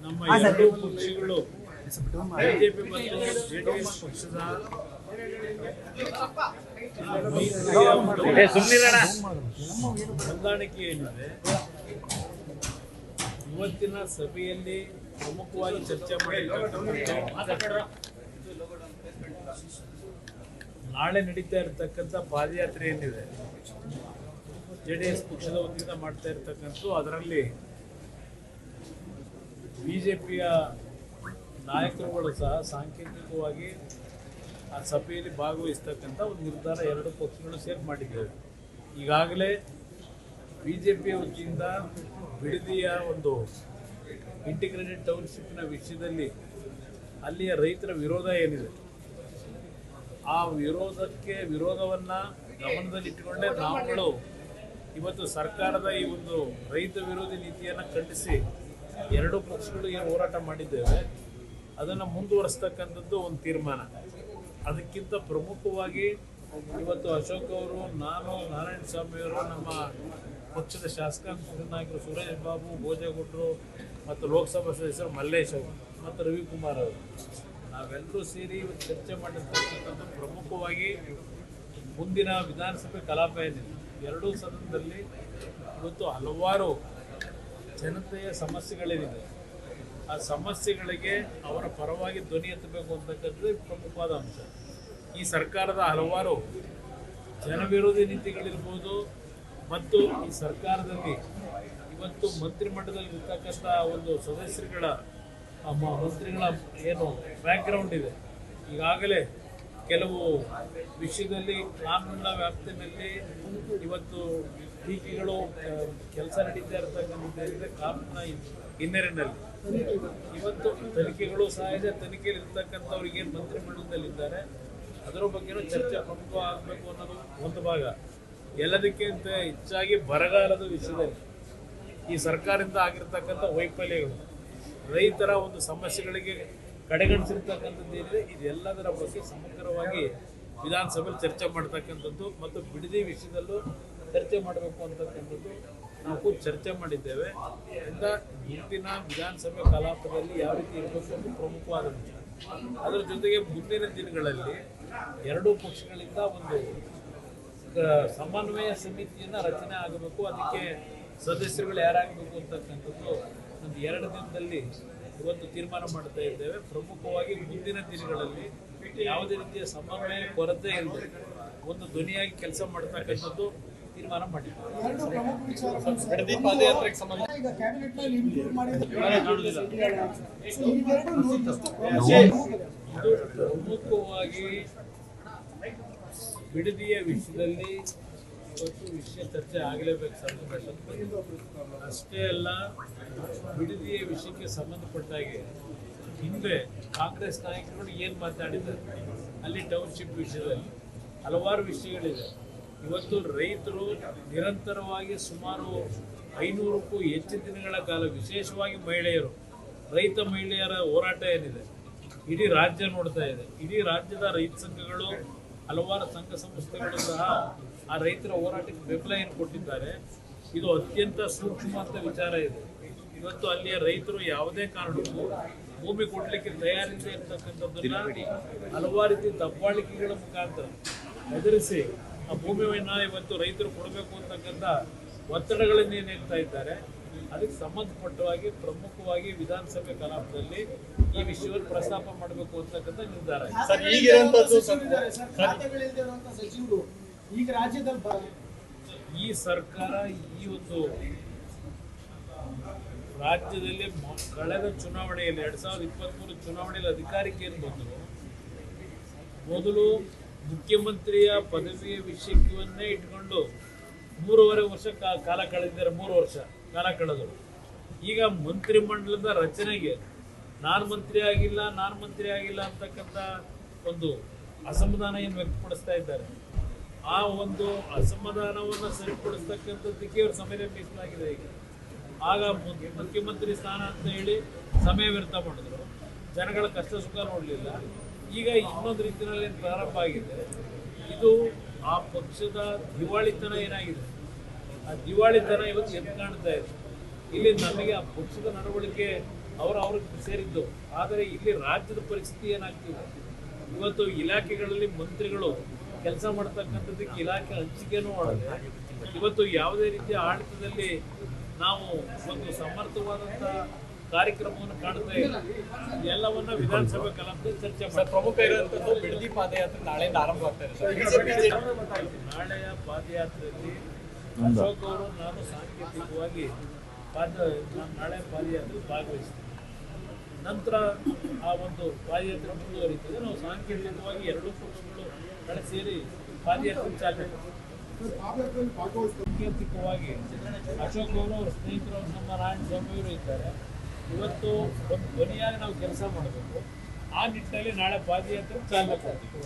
ನಮ್ಮ ಎರಡೂ ಪಕ್ಷಗಳು ಬಿಜೆಪಿ ಮತ್ತು ಜೆಡಿಎಸ್ ಪಕ್ಷದ ಹೊಂದಾಣಿಕೆ ಏನಿದೆ ಇವತ್ತಿನ ಸಭೆಯಲ್ಲಿ ಪ್ರಮುಖವಾಗಿ ಚರ್ಚೆ ಮಾಡಿರ್ತಕ್ಕಂಥ ನಾಳೆ ನಡೀತಾ ಇರತಕ್ಕಂಥ ಪಾದಯಾತ್ರೆ ಏನಿದೆ ಜೆಡಿಎಸ್ ಪಕ್ಷದ ವತಿಯಿಂದ ಮಾಡ್ತಾ ಇರ್ತಕ್ಕಂಥ ಅದರಲ್ಲಿ ಬಿಜೆಪಿಯ ನಾಯಕರುಗಳು ಸಹ ಸಾಂಕೇತಿಕವಾಗಿ ಆ ಸಭೆಯಲ್ಲಿ ಭಾಗವಹಿಸ್ತಕ್ಕಂಥ ಒಂದು ನಿರ್ಧಾರ ಎರಡು ಪಕ್ಷಗಳು ಸೇರಿ ಮಾಡಿದ್ದೇವೆ. ಈಗಾಗಲೇ ಬಿಜೆಪಿಯ ವತಿಯಿಂದ ಬಿಡದಿಯ ಒಂದು ಇಂಟಿಗ್ರೇಟೆಡ್ ಟೌನ್ಶಿಪ್ನ ವಿಷಯದಲ್ಲಿ ಅಲ್ಲಿಯ ರೈತರ ವಿರೋಧ ಏನಿದೆ ಆ ವಿರೋಧವನ್ನು ಗಮನದಲ್ಲಿಟ್ಟುಕೊಂಡೇ ನಾವುಗಳು ಇವತ್ತು ಸರ್ಕಾರದ ಈ ಒಂದು ರೈತ ವಿರೋಧಿ ನೀತಿಯನ್ನು ಖಂಡಿಸಿ ಎರಡೂ ಪಕ್ಷಗಳು ಏನು ಹೋರಾಟ ಮಾಡಿದ್ದೇವೆ ಅದನ್ನು ಮುಂದುವರಿಸ್ತಕ್ಕಂಥದ್ದು ಒಂದು ತೀರ್ಮಾನ. ಅದಕ್ಕಿಂತ ಪ್ರಮುಖವಾಗಿ ಇವತ್ತು ಅಶೋಕ್ ಅವರು, ನಾನು, ನಾರಾಯಣ ಸ್ವಾಮಿಯವರು, ನಮ್ಮ ಪಕ್ಷದ ಶಾಸಕಾಂಗ ನಾಯಕರು ಸುರೇಶ್ ಬಾಬು, ಭೋಜೇಗೌಡರು ಮತ್ತು ಲೋಕಸಭಾ ಸದಸ್ಯರು ಮಲ್ಲೇಶ್ ಅವರು ಮತ್ತು ರವಿಕುಮಾರ್ ಅವರು ನಾವೆಲ್ಲರೂ ಸೇರಿ ಇವತ್ತು ಚರ್ಚೆ ಮಾಡಿರ್ತಕ್ಕಂಥದ್ದು ಪ್ರಮುಖವಾಗಿ ಮುಂದಿನ ವಿಧಾನಸಭೆ ಕಲಾಪ ಏನಿದೆ ಎರಡೂ ಸದನದಲ್ಲಿ ಇವತ್ತು ಹಲವಾರು ಜನತೆಯ ಸಮಸ್ಯೆಗಳೇನಿದೆ ಆ ಸಮಸ್ಯೆಗಳಿಗೆ ಅವರ ಪರವಾಗಿ ಧ್ವನಿ ಎತ್ತಬೇಕು ಅಂತಕ್ಕಂಥದ್ದು ಪ್ರಮುಖವಾದ ಅಂಶ. ಈ ಸರ್ಕಾರದ ಹಲವಾರು ಜನವಿರೋಧಿ ನೀತಿಗಳಿರ್ಬೋದು ಮತ್ತು ಈ ಸರ್ಕಾರದಲ್ಲಿ ಇವತ್ತು ಮಂತ್ರಿಮಂಡಲದಲ್ಲಿ ಇರ್ತಕ್ಕಂಥ ಒಂದು ಸದಸ್ಯರುಗಳ ಮಂತ್ರಿಗಳ ಏನು ಬ್ಯಾಕ್ಗ್ರೌಂಡ್ ಇದೆ, ಈಗಾಗಲೇ ಕೆಲವು ವಿಷಯದಲ್ಲಿ ಕಾನೂನಿನ ವ್ಯಾಪ್ತಿಯಲ್ಲಿ ಇವತ್ತು ಟೀಕೆಗಳು ಕೆಲಸ ನಡೀತಾ ಇರತಕ್ಕಂಥದ್ದೇ ಕಾನೂನಿನ ಹಿನ್ನೆಲೆಯಲ್ಲಿ ಇವತ್ತು ತನಿಖೆಗಳು ಸಹ ಇದೆ. ತನಿಖೆಯಲ್ಲಿ ಇರ್ತಕ್ಕಂಥವ್ರಿಗೆ ಏನು ಮಂತ್ರಿಮಂಡಲದಲ್ಲಿದ್ದಾರೆ ಅದರ ಬಗ್ಗೆನೂ ಚರ್ಚೆ ಪ್ರಮುಖವಾಗಬೇಕು ಅನ್ನೋದು ಒಂದು ಭಾಗ. ಎಲ್ಲದಕ್ಕಿಂತ ಹೆಚ್ಚಾಗಿ ಬರಗಾಲದ ವಿಷಯದಲ್ಲಿ ಈ ಸರ್ಕಾರದಿಂದ ಆಗಿರ್ತಕ್ಕಂಥ ವೈಫಲ್ಯಗಳು, ರೈತರ ಒಂದು ಸಮಸ್ಯೆಗಳಿಗೆ ಕಡೆಗಣಿಸಿರ್ತಕ್ಕಂಥದ್ದು ಏನಿದೆ ಇದೆಲ್ಲದರ ಬಗ್ಗೆ ಸಮಗ್ರವಾಗಿ ವಿಧಾನಸಭೆಯಲ್ಲಿ ಚರ್ಚೆ ಮಾಡ್ತಕ್ಕಂಥದ್ದು ಮತ್ತು ಬಿಡದಿ ವಿಷಯದಲ್ಲೂ ಚರ್ಚೆ ಮಾಡಬೇಕು ಅಂತಕ್ಕಂಥದ್ದು ನಾವು ಚರ್ಚೆ ಮಾಡಿದ್ದೇವೆ. ಇಂದ ಮುಂದಿನ ವಿಧಾನಸಭೆ ಕಲಾಪದಲ್ಲಿ ಯಾವ ರೀತಿ ಇರಬೇಕು ಅಂತ ಪ್ರಮುಖವಾದ ವಿಷಯ. ಅದರ ಜೊತೆಗೆ ಮುಂದಿನ ದಿನಗಳಲ್ಲಿ ಎರಡೂ ಪಕ್ಷಗಳಿಂದ ಒಂದು ಸಮನ್ವಯ ಸಮಿತಿಯನ್ನು ರಚನೆ ಆಗಬೇಕು. ಅದಕ್ಕೆ ಸದಸ್ಯರುಗಳು ಯಾರಾಗಬೇಕು ಅಂತಕ್ಕಂಥದ್ದು ಒಂದು 2 ದಿನದಲ್ಲಿ ಇವತ್ತು ತೀರ್ಮಾನ ಮಾಡ್ತಾ ಇದ್ದೇವೆ. ಪ್ರಮುಖವಾಗಿ ಮುಂದಿನ ದಿನಗಳಲ್ಲಿ ಯಾವುದೇ ರೀತಿಯ ಸಮನ್ವಯ ಕೊರತೆ ಇಲ್ಲದೆ ಒಂದು ಧ್ವನಿಯಾಗಿ ಕೆಲಸ ಮಾಡ್ತಕ್ಕಂಥದ್ದು ತೀರ್ಮಾನ ಮಾಡಿದ್ದೇವೆ. ಪ್ರಮುಖವಾಗಿ ಬಿಡದಿಯ ವಿಷಯದಲ್ಲಿ ಇವತ್ತು ವಿಷಯ ಚರ್ಚೆ ಆಗಲೇಬೇಕು ಸರ್. ಅಷ್ಟೇ ಅಲ್ಲ, ಬಿಡದಿಯ ವಿಷಯಕ್ಕೆ ಸಂಬಂಧಪಟ್ಟಾಗೆ ಹಿಂದೆ ಕಾಂಗ್ರೆಸ್ ನಾಯಕರು ಏನು ಮಾತಾಡಿದ್ದಾರೆ ಅಲ್ಲಿ ಟೌನ್ಶಿಪ್ ವಿಷಯದಲ್ಲಿ ಹಲವಾರು ವಿಷಯಗಳಿದೆ. ಇವತ್ತು ರೈತರು ನಿರಂತರವಾಗಿ ಸುಮಾರು 500ಕ್ಕೂ ಹೆಚ್ಚು ದಿನಗಳ ಕಾಲ, ವಿಶೇಷವಾಗಿ ಮಹಿಳೆಯರು, ರೈತ ಮಹಿಳೆಯರ ಹೋರಾಟ ಏನಿದೆ ಇಡೀ ರಾಜ್ಯ ನೋಡ್ತಾ ಇದೆ. ಇಡೀ ರಾಜ್ಯದ ರೈತ ಸಂಘಗಳು, ಹಲವಾರು ಸಂಘ ಸಂಸ್ಥೆಗಳು ಸಹ ಆ ರೈತರ ಹೋರಾಟಕ್ಕೆ ಬೆಂಬಲ ಏನು ಕೊಟ್ಟಿದ್ದಾರೆ. ಇದು ಅತ್ಯಂತ ಸೂಕ್ಷ್ಮವಾದ ವಿಚಾರ ಇದೆ. ಇವತ್ತು ಅಲ್ಲಿಯ ರೈತರು ಯಾವುದೇ ಕಾರಣಕ್ಕೂ ಭೂಮಿ ಕೊಡಲಿಕ್ಕೆ ತಯಾರಿಲ್ಲದೆ ಇರ್ತಕ್ಕಂಥದ್ದನ್ನ ಹಲವಾರು ರೀತಿ ದಬ್ಬಾಳಿಕೆಗಳ ಮುಖಾಂತರ ಎದುರಿಸಿ ಆ ಭೂಮಿಯನ್ನು ಇವತ್ತು ರೈತರು ಕೊಡಬೇಕು ಅಂತಕ್ಕಂಥ ಒತ್ತಡಗಳನ್ನು ಏನು ಹೇಳ್ತಾ ಇದ್ದಾರೆ. ಅದಕ್ಕೆ ಸಂಬಂಧಪಟ್ಟವಾಗಿ ಪ್ರಮುಖವಾಗಿ ವಿಧಾನಸಭೆ ಕಲಾಪದಲ್ಲಿ ಈ ವಿಷಯವನ್ನು ಪ್ರಸ್ತಾಪ ಮಾಡಬೇಕು ಅಂತಕ್ಕಂಥ ನಿರ್ಧಾರ. ಈಗ ರಾಜ್ಯದಲ್ಲಿ ಈ ಸರ್ಕಾರ ಈ ಒಂದು ರಾಜ್ಯದಲ್ಲಿ ಕಳೆದ ಚುನಾವಣೆಯಲ್ಲಿ 2023 ಚುನಾವಣೆಯಲ್ಲಿ ಅಧಿಕಾರಕ್ಕೆ ಏನು ಬಂದರು, ಮೊದಲು ಮುಖ್ಯಮಂತ್ರಿಯ ಪದವಿಯ ವಿಷಯವನ್ನೇ ಇಟ್ಕೊಂಡು 3.5 ವರ್ಷ ಕಾಲ ಕಳೆದಿದ್ದಾರೆ. 3 ವರ್ಷ ಕಾಲ ಕಳೆದರು. ಈಗ ಮಂತ್ರಿಮಂಡಲದ ರಚನೆಗೆ ನಾನು ಮಂತ್ರಿ ಆಗಿಲ್ಲ ಅಂತಕ್ಕಂಥ ಒಂದು ಅಸಮಾಧಾನ ಏನು ವ್ಯಕ್ತಪಡಿಸ್ತಾ ಇದ್ದಾರೆ. ಆ ಒಂದು ಅಸಮಾಧಾನವನ್ನು ಸರಿಪಡಿಸ್ತಕ್ಕಂಥದ್ದಕ್ಕೆ ಇವರು ಸಮಯ ಮೀಸಲಾಗಿದೆ. ಈಗ ಆಗ ಮುಖ್ಯಮಂತ್ರಿ ಸ್ಥಾನ ಅಂತ ಹೇಳಿ ಸಮಯ ವ್ಯರ್ಥ ಮಾಡಿದ್ರು, ಜನಗಳ ಕಷ್ಟ ಸುಖ ನೋಡಲಿಲ್ಲ. ಈಗ ಇನ್ನೊಂದು ರೀತಿಯಲ್ಲಿ ಪ್ರಾರಂಭ ಆಗಿದೆ. ಇದು ಆ ಪಕ್ಷದ ದಿವಾಳಿತನ ಏನಾಗಿದೆ, ಆ ದಿವಾಳಿತನ ಇವತ್ತು ಎದ್ದು ಕಾಣ್ತಾ ಇದೆ. ಇಲ್ಲಿ ನಮಗೆ ಆ ಪಕ್ಷದ ನಡವಳಿಕೆ ಅವ್ರಿಗೆ ಸೇರಿದ್ದು. ಆದರೆ ಇಲ್ಲಿ ರಾಜ್ಯದ ಪರಿಸ್ಥಿತಿ ಏನಾಗ್ತಿದೆ, ಇವತ್ತು ಇಲಾಖೆಗಳಲ್ಲಿ ಮಂತ್ರಿಗಳು ಕೆಲಸ ಮಾಡ್ತಕ್ಕಂಥದ್ದಕ್ಕೆ ಇಲಾಖೆ ಹಂಚಿಕೆನೂ ಮಾಡದೆ, ಇವತ್ತು ಯಾವುದೇ ರೀತಿಯ ಆಡಳಿತದಲ್ಲಿ ನಾವು ಒಂದು ಸಮರ್ಥವಾದಂಥ ಕಾರ್ಯಕ್ರಮವನ್ನು ಕಾಣ್ತಾ ಇಲ್ಲ. ಎಲ್ಲವನ್ನ ವಿಧಾನಸಭೆ ಕಲಾಪದಲ್ಲಿ ಚರ್ಚೆ ಮಾಡಿ. ಪ್ರಮುಖ ಇರುವಂತದ್ದು ಬಿಡದಿ ಪಾದಯಾತ್ರೆ ನಾಳೆಯಿಂದ ಆರಂಭ ಆಗ್ತಾ ಇದೆ. ನಾಳೆಯ ಪಾದಯಾತ್ರೆಯಲ್ಲಿ ಅಶೋಕ್ ಅವರು ನಾನು ಸಾಂಕೇತಿಕವಾಗಿ ನಾಳೆ ಪಾದಯಾತ್ರೆ ಭಾಗವಹಿಸ್ತೀನಿ. ನಂತರ ಆ ಒಂದು ಪಾದಯಾತ್ರೆ ಮುಂದುವರಿತದೆ. ನಾವು ಸಾಂಕೇತಿಕವಾಗಿ ಎರಡೂ ಪಕ್ಷಗಳು ಕಡೆ ಸೇರಿ ಪಾದಯಾತ್ರೆ ಚಾಲನೆ ಸಾಂಕೇತಿಕವಾಗಿ ಅಶೋಕ್ ಅವರು ಅವ್ರ ಸ್ನೇಹಿತರು ನಮ್ಮ ನಾರಾಯಣ ಸ್ವಾಮಿಯವರು ಇದ್ದಾರೆ. ಇವತ್ತು ಒಂದು ಧ್ವನಿಯಾಗಿ ನಾವು ಕೆಲಸ ಮಾಡಬೇಕು. ಆ ನಿಟ್ಟಿನಲ್ಲಿ ನಾಳೆ ಪಾದಯಾತ್ರೆ ಚಾಲನೆ ಕೊಡ್ತೀವಿ.